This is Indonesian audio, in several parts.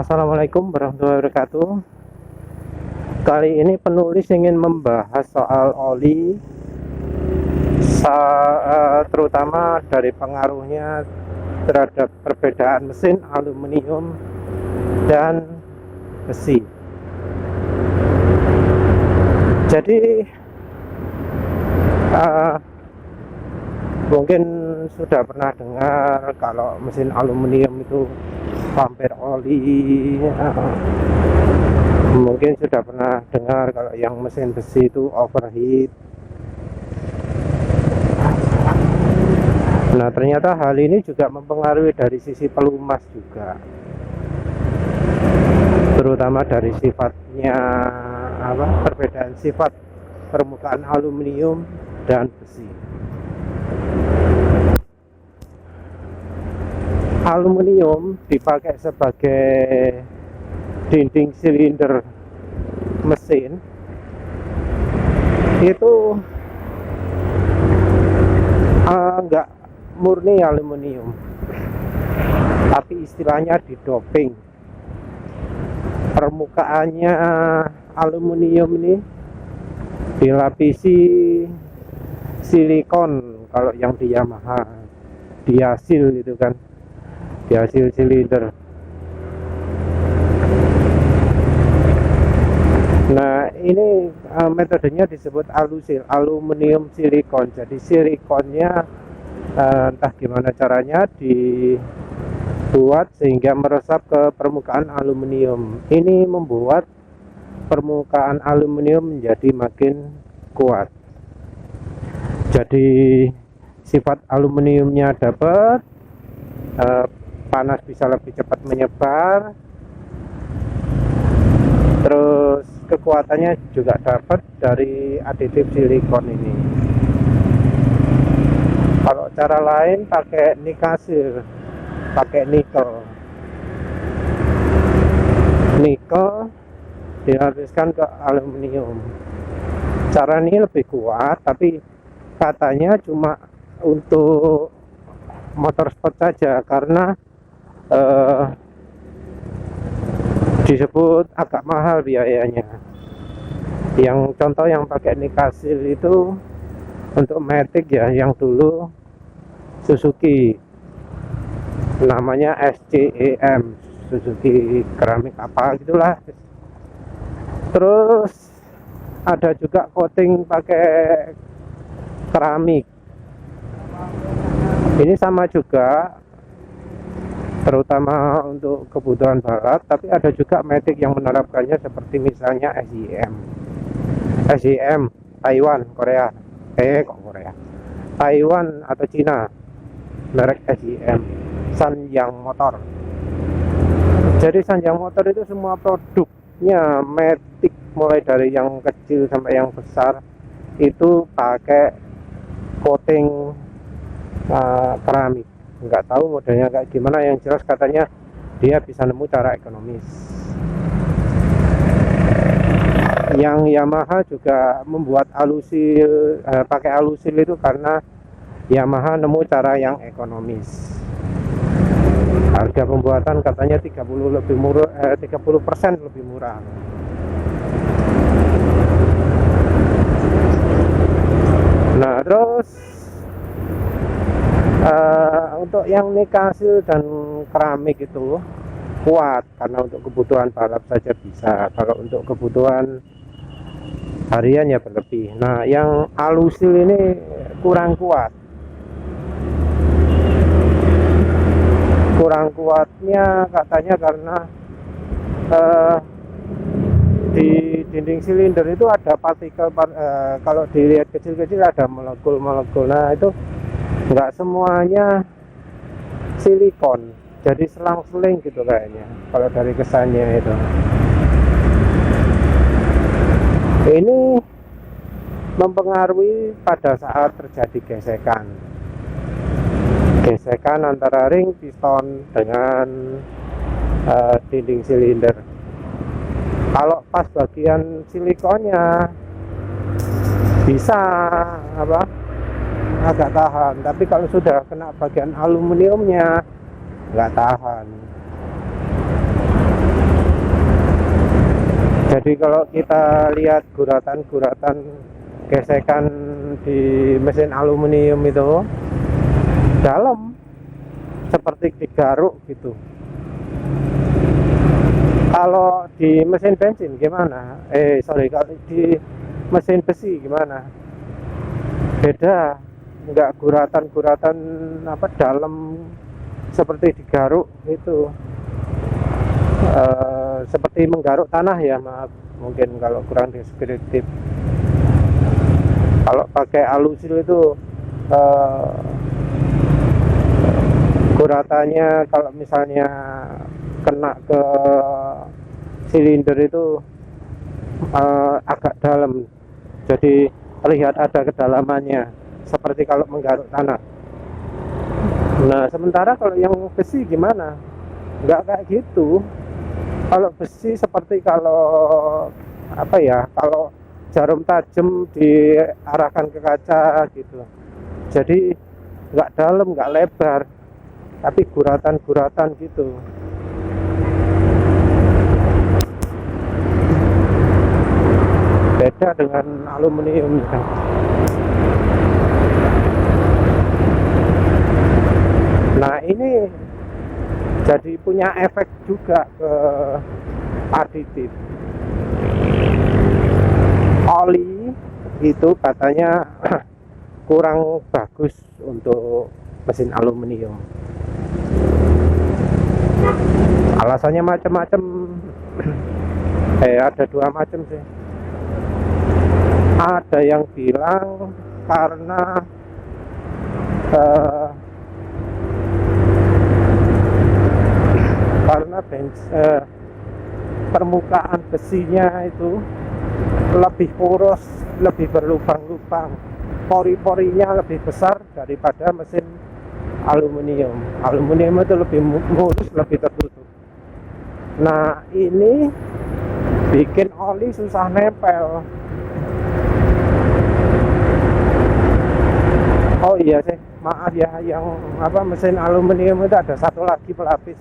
Assalamualaikum warahmatullahi wabarakatuh. Kali ini penulis ingin membahas soal oli, terutama dari pengaruhnya terhadap perbedaan mesin aluminium dan besi. Jadi mungkin sudah pernah dengar kalau mesin aluminium itu vampir oli, mungkin sudah pernah dengar kalau yang mesin besi itu overheat. Nah, ternyata hal ini juga mempengaruhi dari sisi pelumas juga, terutama dari sifatnya, perbedaan sifat permukaan aluminium dan besi. Aluminium dipakai sebagai dinding silinder mesin itu enggak murni aluminium, tapi istilahnya didoping. Permukaannya aluminium ini dilapisi silikon, kalau yang di Yamaha diasil itu kan, diasil silinder. Nah, ini metodenya disebut alusil, aluminium silikon. Jadi silikonnya entah gimana caranya dibuat sehingga meresap ke permukaan aluminium. Ini membuat permukaan aluminium menjadi makin kuat. Jadi sifat aluminiumnya dapat, panas bisa lebih cepat menyebar, terus kekuatannya juga dapat dari aditif silikon ini. Kalau cara lain pakai nikasir, pakai nikel dihaluskan ke aluminium. Cara ini lebih kuat, tapi katanya cuma untuk motor sport saja, karena disebut agak mahal biayanya. Yang contoh yang pakai nikasir itu untuk Matic ya, yang dulu Suzuki, namanya SCEM, Suzuki keramik apa gitulah. Terus ada juga coating pakai keramik, ini sama juga, terutama untuk kebutuhan balap. Tapi ada juga Matic yang menerapkannya, seperti misalnya SEM Taiwan, Korea, Taiwan atau Cina, merek SEM, Sanyang Motor. Jadi Sanyang Motor itu semua produknya Matic, mulai dari yang kecil sampai yang besar, itu pakai coating keramik. Nggak tahu modelnya kayak gimana, yang jelas katanya dia bisa nemu cara ekonomis. Yang Yamaha juga membuat alusil, pakai alusil itu karena Yamaha nemu cara yang ekonomis. Harga pembuatan katanya 30% lebih murah. Nah, terus untuk yang nikasil dan keramik itu kuat, karena untuk kebutuhan balap saja bisa. Kalau untuk kebutuhan harian ya berlebih. Nah, yang alusil ini kurang kuat. Kurang kuatnya katanya karena di dinding silinder itu ada partikel, kalau dilihat kecil-kecil ada molekul-molekul. Nah, itu enggak semuanya silikon, jadi selang-seling gitu kayaknya kalau dari kesannya itu. Ini mempengaruhi pada saat terjadi gesekan antara ring piston dengan dinding silinder. Kalau pas bagian silikonnya bisa agak tahan, tapi kalau sudah kena bagian aluminiumnya nggak tahan. Jadi kalau kita lihat guratan-guratan gesekan di mesin aluminium itu dalam, seperti digaruk gitu. Kalau di mesin bensin gimana? Kalau di mesin besi gimana? Beda, enggak guratan-guratan apa dalam seperti digaruk itu. Seperti menggaruk tanah ya, maaf, mungkin kalau kurang deskriptif. Kalau pakai alusil itu guratannya kalau misalnya kena ke silinder itu agak dalam, jadi terlihat ada kedalamannya seperti kalau menggaruk tanah. Nah, sementara kalau yang besi gimana? Enggak kayak gitu. Kalau besi seperti kalau apa ya, kalau jarum tajam diarahkan ke kaca gitu. Jadi nggak dalam, nggak lebar, tapi guratan-guratan gitu. Beda dengan aluminium ya. Nah, ini jadi punya efek juga ke aditif. Oli itu katanya kurang bagus untuk mesin aluminium. Alasannya macam-macam. Ada dua macam sih. Ada yang bilang karena permukaan besinya itu lebih poros, lebih berlubang-lubang, pori-porinya lebih besar daripada mesin aluminium. Aluminium itu lebih mulus, lebih tertutup. Nah, ini bikin oli susah nempel. Oh iya sih, maaf ya, yang mesin aluminium itu ada satu lagi pelapis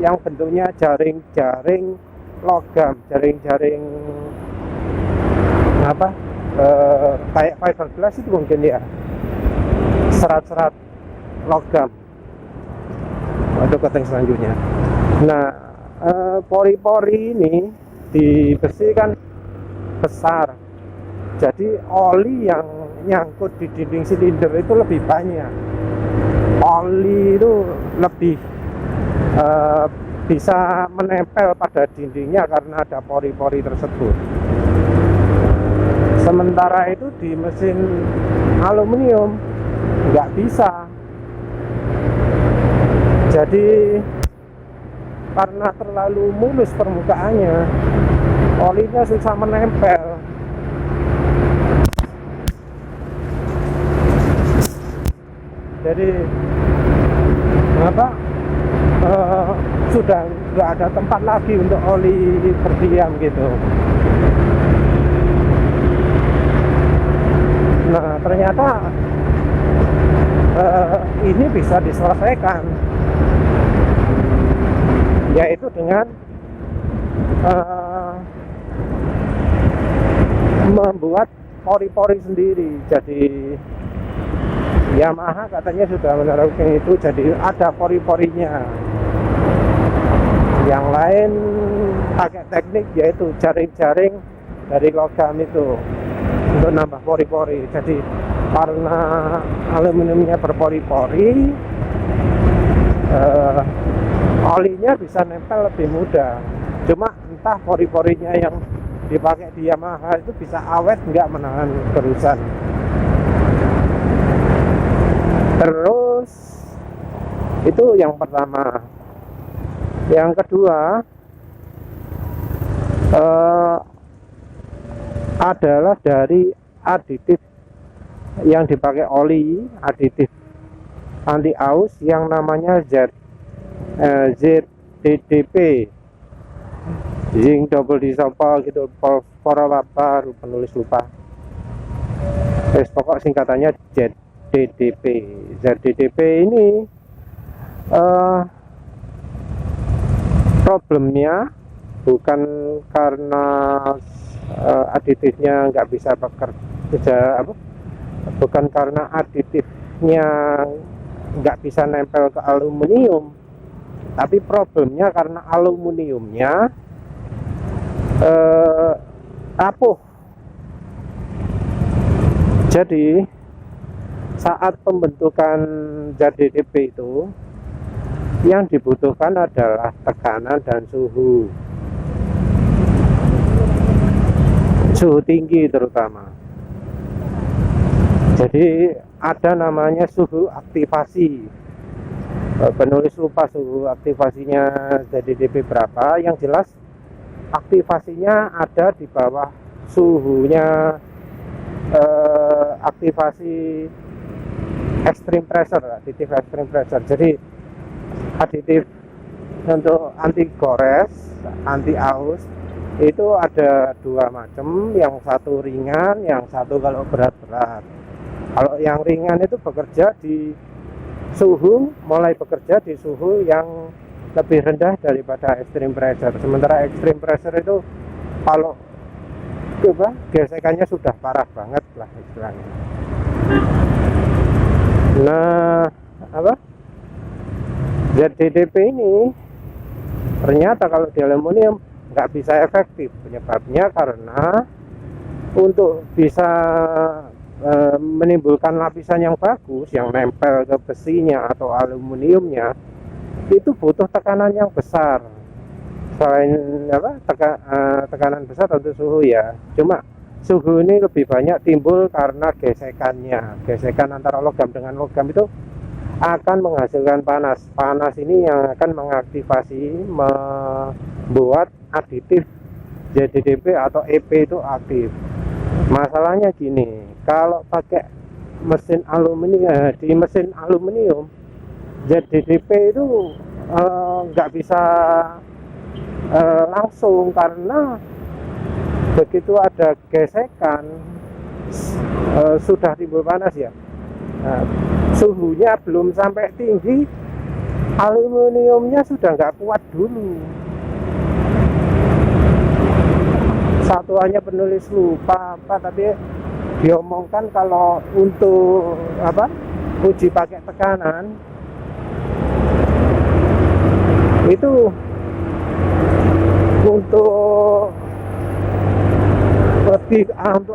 yang bentuknya jaring-jaring logam, jaring-jaring kayak fiberglass itu mungkin ya, serat-serat logam. Itu coating selanjutnya. Nah, pori-pori ini di besi kan besar, jadi oli yang nyangkut di dinding silinder itu lebih banyak. Oli itu lebih bisa menempel pada dindingnya karena ada pori-pori tersebut. Sementara itu di mesin aluminium nggak bisa. Jadi karena terlalu mulus permukaannya, olinya susah menempel. Jadi sudah nggak ada tempat lagi untuk oli berdiam gitu. Nah, ternyata ini bisa diselesaikan, yaitu dengan membuat pori-pori sendiri. Jadi Yamaha katanya sudah menerapkan itu, jadi ada pori-porinya. Yang lain pakai teknik yaitu jaring-jaring dari logam itu untuk nambah pori-pori. Jadi karena aluminiumnya berpori-pori, olinya bisa nempel lebih mudah. Cuma entah pori-porinya yang dipakai di Yamaha itu bisa awet nggak menahan kerusan. Terus itu yang pertama. Yang kedua adalah dari aditif yang dipakai oli, aditif anti aus yang namanya ZDDP, zinc double disulfide gitu, apa penulis lupa. Pokok singkatannya ZDDP. ZDDP ini problemnya bukan karena aditifnya nggak bisa bekerja apa, bukan karena aditifnya nggak bisa nempel ke aluminium, tapi problemnya karena aluminiumnya rapuh. Jadi saat pembentukan ZDDP itu yang dibutuhkan adalah tekanan dan suhu tinggi terutama. Jadi ada namanya suhu aktivasi. Penulis lupa suhu aktivasinya ZDDP berapa, yang jelas aktivasinya ada di bawah suhunya aktivasi extreme pressure, aditif extreme pressure. Jadi aditif untuk anti gores, anti aus itu ada dua macam, yang satu ringan, yang satu kalau berat-berat. Kalau yang ringan itu bekerja di suhu, mulai bekerja di suhu yang lebih rendah daripada extreme pressure. Sementara extreme pressure itu kalau gesekannya sudah parah banget lah istilahnya. Nah, ZDDP ini ternyata kalau di aluminium nggak bisa efektif. Penyebabnya karena untuk bisa menimbulkan lapisan yang bagus yang nempel ke besinya atau aluminiumnya itu butuh tekanan yang besar. Selain tekanan besar tentu suhu ya, cuma suhu ini lebih banyak timbul karena gesekan antara logam dengan logam itu akan menghasilkan panas ini yang akan mengaktifasi, membuat aditif ZDDP atau EP itu aktif. Masalahnya gini, kalau pakai mesin aluminium, di mesin aluminium ZDDP itu nggak bisa langsung, karena begitu ada gesekan sudah timbul panas ya. Suhunya belum sampai tinggi, aluminiumnya sudah nggak kuat dulu. Satuannya penulis lupa apa, tapi diomongkan kalau untuk uji pakai tekanan itu untuk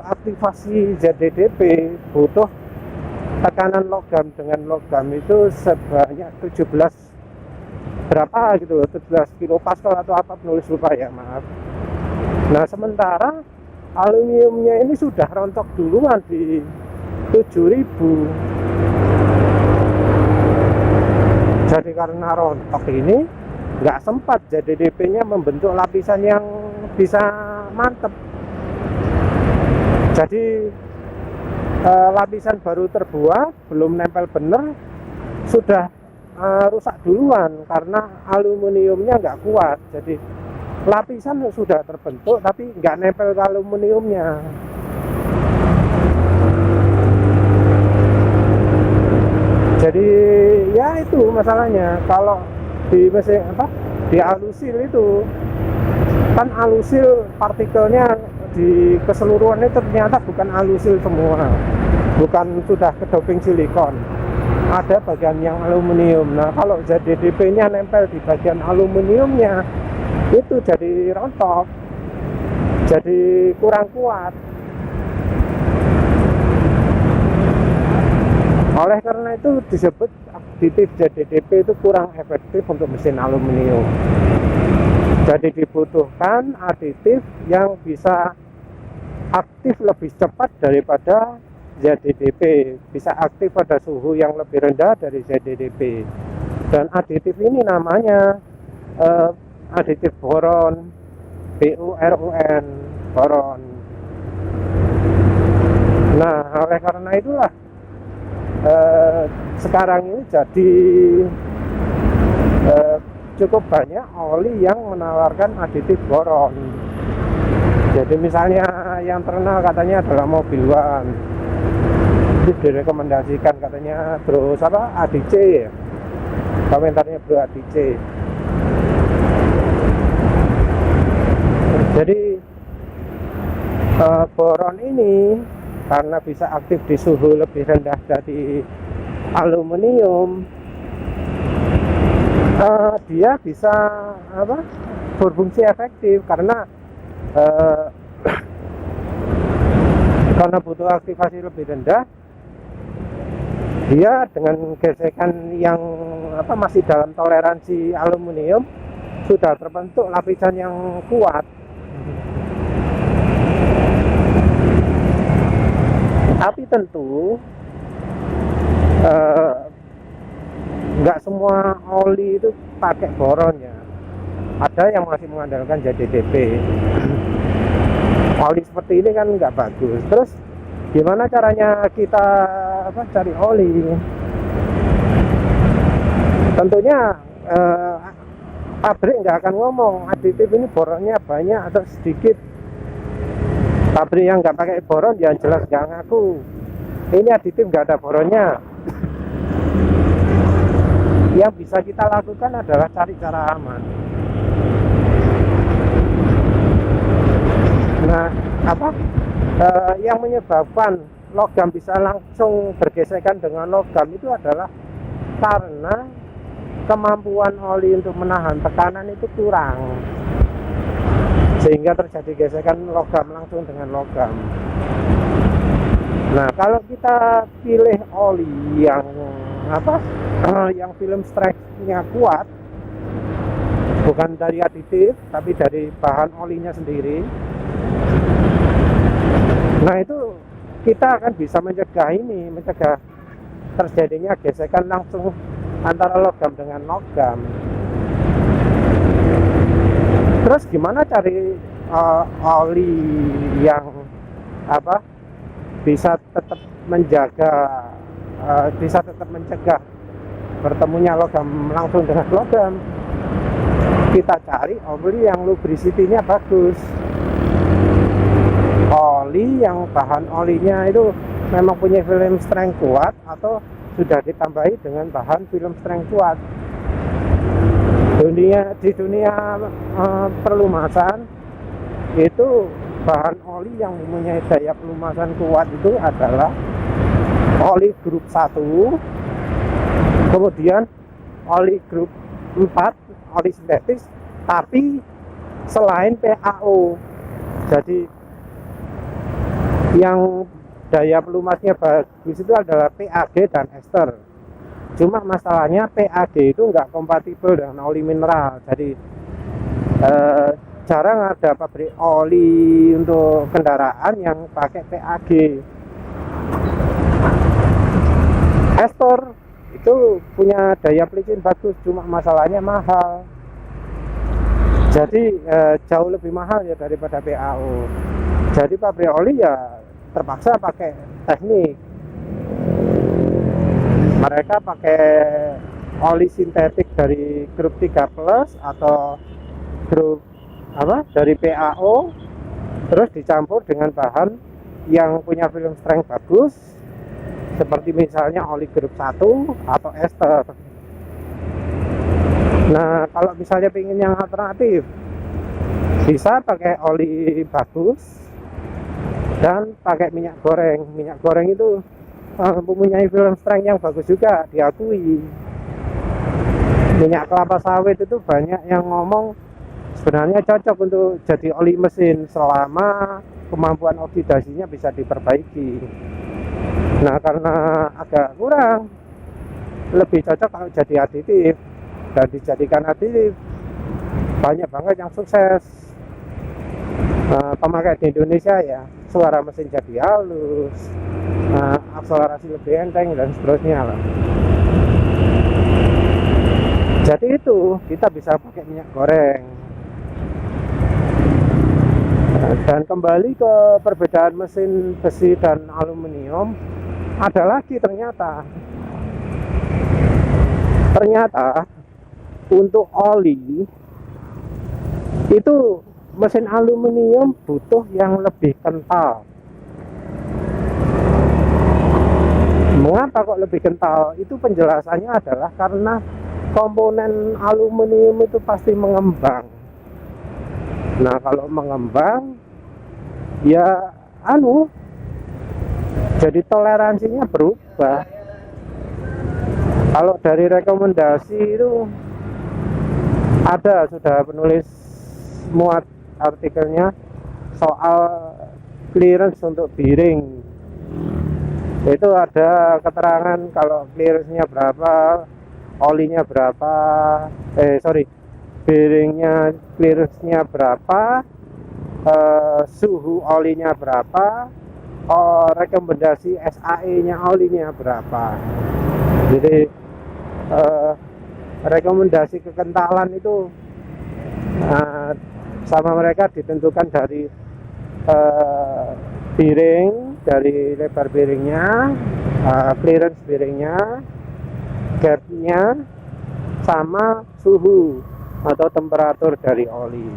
aktivasi ZDDP butuh tekanan logam dengan logam itu sebanyak 17 berapa gitu loh, 17 kilopascal atau apa, penulis lupa ya, maaf. Nah sementara aluminiumnya ini sudah rontok duluan di 7000. Jadi karena rontok ini nggak sempat ZDDP-nya membentuk lapisan yang bisa mantep. Jadi lapisan baru terbuat, belum nempel bener, sudah rusak duluan karena aluminiumnya nggak kuat. Jadi lapisan sudah terbentuk tapi nggak nempel ke aluminiumnya. Jadi ya itu masalahnya. Kalau di mesin di alusil itu kan alusil partikelnya di keseluruhan itu ternyata bukan alusil semua, bukan sudah kedoping silikon, ada bagian yang aluminium. Nah kalau ZDDP nya nempel di bagian aluminiumnya itu jadi rontok, jadi kurang kuat. Oleh karena itu disebut aditif ZDDP itu kurang efektif untuk mesin aluminium. Jadi dibutuhkan aditif yang bisa aktif lebih cepat daripada ZDDP, bisa aktif pada suhu yang lebih rendah dari ZDDP. Dan aditif ini namanya aditif boron, BuRON, boron. Nah, oleh karena itulah sekarang ini jadi cukup banyak oli yang menawarkan aditif boron. Jadi misalnya yang terkenal katanya adalah Mobil One, itu direkomendasikan katanya, terus ADC ya, komentarnya Bro ADC. Jadi boron ini karena bisa aktif di suhu lebih rendah dari aluminium, dia bisa berfungsi efektif karena karena butuh aktivasi lebih rendah. Dia dengan gesekan yang masih dalam toleransi aluminium sudah terbentuk lapisan yang kuat. Tapi tentu nggak semua oli itu pakai boron ya. Ada yang masih mengandalkan ZDDP. Oli seperti ini kan nggak bagus. Terus gimana caranya kita cari oli? Tentunya pabrik nggak akan ngomong aditif ini boronnya banyak atau sedikit. Pabrik yang nggak pakai boron yang jelas nggak ngaku ini aditif nggak ada boronnya. Yang bisa kita lakukan adalah cari cara aman. Nah, yang menyebabkan logam bisa langsung bergesekan dengan logam itu adalah karena kemampuan oli untuk menahan tekanan itu kurang, sehingga terjadi gesekan logam langsung dengan logam. Nah, kalau kita pilih oli yang yang film strength-nya kuat, bukan dari aditif tapi dari bahan olinya sendiri, nah itu kita akan bisa mencegah terjadinya gesekan langsung antara logam dengan logam. Terus gimana cari oli yang bisa tetap mencegah bertemunya logam langsung dengan logam? Kita cari oli yang lubricity-nya bagus. Oli yang bahan olinya itu memang punya film strength kuat atau sudah ditambahi dengan bahan film strength kuat. Di dunia pelumasan itu bahan oli yang mempunyai daya pelumasan kuat itu adalah oli grup 1, kemudian oli grup 4, oli sintetis, tapi selain PAO. Jadi yang daya pelumasnya bagus itu adalah PAG dan ester. Cuma masalahnya PAG itu nggak kompatibel dengan oli mineral. Jadi jarang ada pabrik oli untuk kendaraan yang pakai PAG. Ester itu punya daya pelicin bagus, cuma masalahnya mahal. Jadi jauh lebih mahal ya daripada PAO. Jadi pabrik oli ya terpaksa pakai teknik. Mereka pakai oli sintetik dari grup 3 plus atau grup dari PAO, terus dicampur dengan bahan yang punya film strength bagus, seperti misalnya oli grup 1 atau ester. Nah, kalau misalnya pengen yang alternatif, bisa pakai oli bagus dan pakai minyak goreng. Minyak goreng itu mempunyai film strength yang bagus juga, diakui. Minyak kelapa sawit itu banyak yang ngomong sebenarnya cocok untuk jadi oli mesin selama kemampuan oksidasinya bisa diperbaiki. Nah, karena agak kurang, lebih cocok kalau jadi aditif. Dan dijadikan aditif banyak banget yang sukses. Pemakai di Indonesia ya, suara mesin jadi halus, akselerasi lebih enteng dan seterusnya lah. Jadi itu kita bisa pakai minyak goreng. Dan kembali ke perbedaan mesin besi dan aluminium, ada lagi ternyata untuk oli itu mesin aluminium butuh yang lebih kental. Mengapa kok lebih kental? Itu penjelasannya adalah karena komponen aluminium itu pasti mengembang. Nah kalau mengembang ya jadi toleransinya berubah. Kalau dari rekomendasi itu ada, sudah penulis muat artikelnya soal clearance untuk bearing. Itu ada keterangan kalau clearance-nya berapa, olinya berapa, bearingnya clearance-nya berapa, suhu olinya berapa, rekomendasi SAE-nya olinya berapa. Jadi rekomendasi kekentalan itu sama mereka ditentukan dari bearing, dari lebar bearingnya, clearance bearingnya, gapnya, sama suhu atau temperatur dari oli.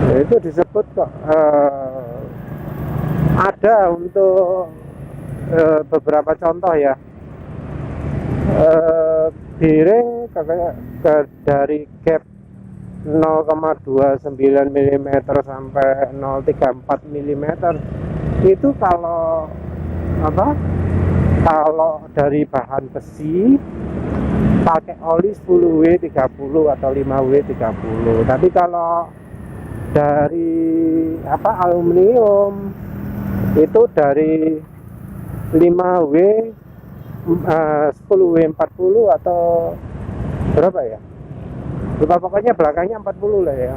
Nah, itu disebut kok ada untuk beberapa contoh ya. Bearing dari gap 0,29 mm sampai 0,34 mm itu kalau dari bahan besi pakai oli 10W30 atau 5W30. Tapi kalau dari aluminium itu dari 5W 10W40 atau berapa ya, lupa, pokoknya belakangnya 40 lah ya,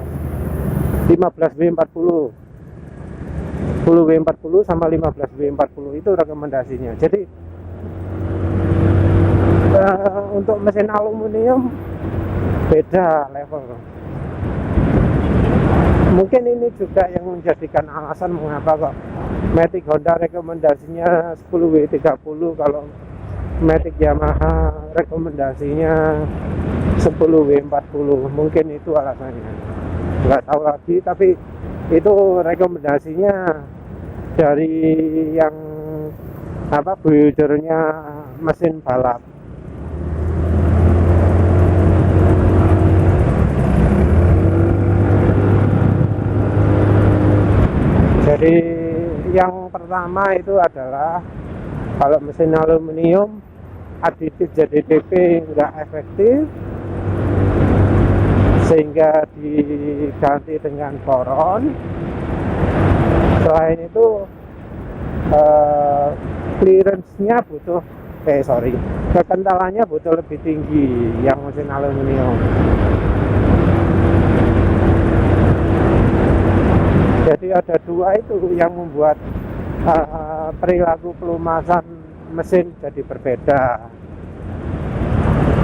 15W40, 10W40 sama 15W40 itu rekomendasinya. Jadi untuk mesin aluminium beda level. Mungkin ini juga yang menjadikan alasan mengapa kok Matic Honda rekomendasinya 10W30, kalau Matic Yamaha rekomendasinya 10W40. Mungkin itu alasannya, nggak tahu lagi, tapi itu rekomendasinya dari yang buildernya mesin balap. Jadi yang pertama itu adalah kalau mesin aluminium aditif JDDP nggak efektif, sehingga diganti dengan boron. Selain itu clearance-nya butuh kekentalannya butuh lebih tinggi yang mesin aluminium. Jadi ada dua itu yang membuat perilaku pelumasan mesin jadi berbeda.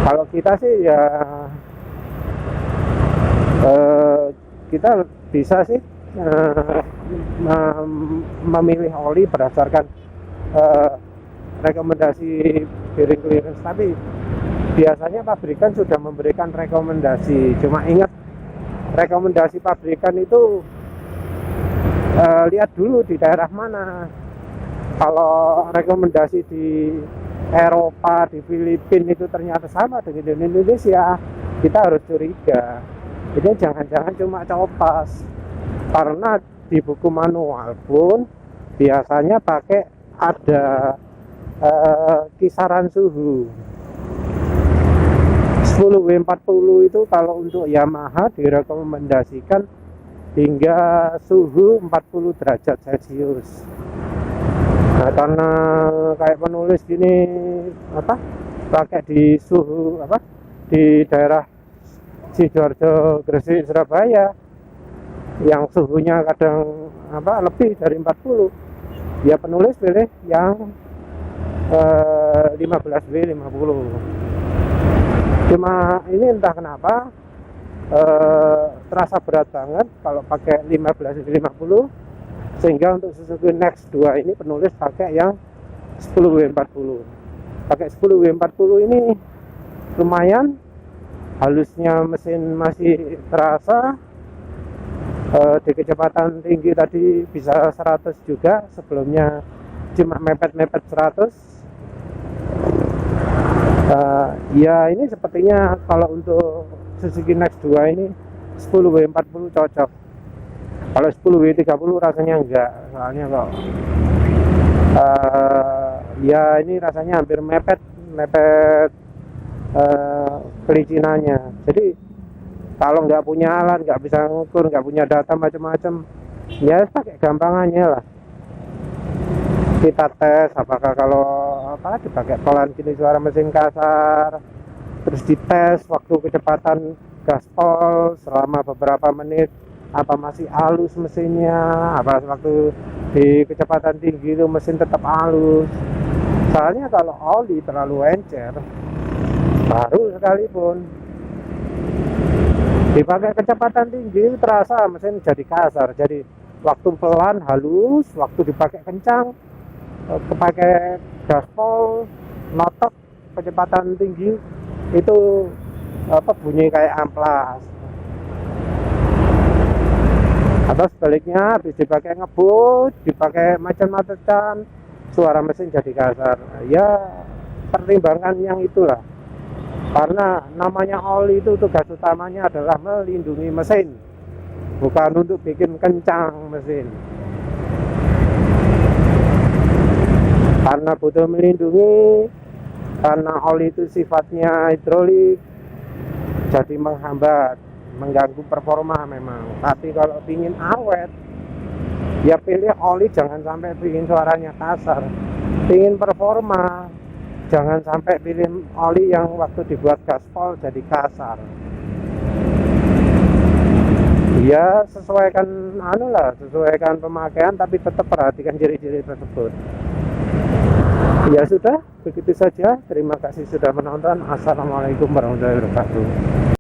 Kalau kita sih ya kita bisa sih memilih oli berdasarkan rekomendasi bearing clearance, tapi biasanya pabrikan sudah memberikan rekomendasi. Cuma ingat, rekomendasi pabrikan itu lihat dulu di daerah mana. Kalau rekomendasi di Eropa, di Filipina itu ternyata sama dengan di Indonesia, kita harus curiga. Ini jangan-jangan cuma copas, karena di buku manual pun biasanya pakai ada kisaran suhu 10W40 itu kalau untuk Yamaha direkomendasikan hingga suhu 40 derajat Celcius. Nah, karena kayak penulis gini pakai di suhu di daerah Sidoarjo, Gresik, Surabaya yang suhunya kadang lebih dari 40, ya penulis pilih yang 15W50. Cuma ini entah kenapa terasa berat banget kalau pakai 15W50, sehingga untuk Suzuki Next 2 ini penulis pakai yang 10W40. Pakai 10W40 ini lumayan, halusnya mesin masih terasa, di kecepatan tinggi tadi bisa 100 juga, sebelumnya cuma mepet-mepet 100. Ya ini sepertinya kalau untuk Suzuki Next 2 ini 10W40 cocok. Kalau 10W30 rasanya enggak, soalnya kok ya ini rasanya hampir mepet kelicinannya. Jadi kalau nggak punya alat, nggak bisa ngukur, nggak punya data macam-macam, ya pakai gampangannya lah. Kita tes apakah kalau dipakai pelan gini suara mesin kasar, terus dites waktu kecepatan gaspol selama beberapa menit, apa masih halus mesinnya, apa waktu di kecepatan tinggi itu mesin tetap halus. Soalnya kalau oli terlalu encer, baru sekalipun dipakai kecepatan tinggi terasa mesin jadi kasar. Jadi waktu pelan halus, waktu dipakai kencang, kepakai gaspol, notok kecepatan tinggi itu bunyi kayak amplas. Atau sebaliknya habis dipakai ngebut, dipakai macam-macam, suara mesin jadi kasar. Ya pertimbangkan yang itulah, karena namanya oli itu tugas utamanya adalah melindungi mesin, bukan untuk bikin kencang mesin. Karena butuh melindungi, karena oli itu sifatnya hidrolik, jadi menghambat, mengganggu performa memang. Tapi kalau ingin awet, ya pilih oli, jangan sampai bikin suaranya kasar. Ingin performa, jangan sampai pilih oli yang waktu dibuat gaspol jadi kasar. Ya sesuaikan sesuaikan pemakaian, tapi tetap perhatikan ciri-ciri tersebut. Ya sudah, begitu saja. Terima kasih sudah menonton. Assalamualaikum warahmatullahi wabarakatuh.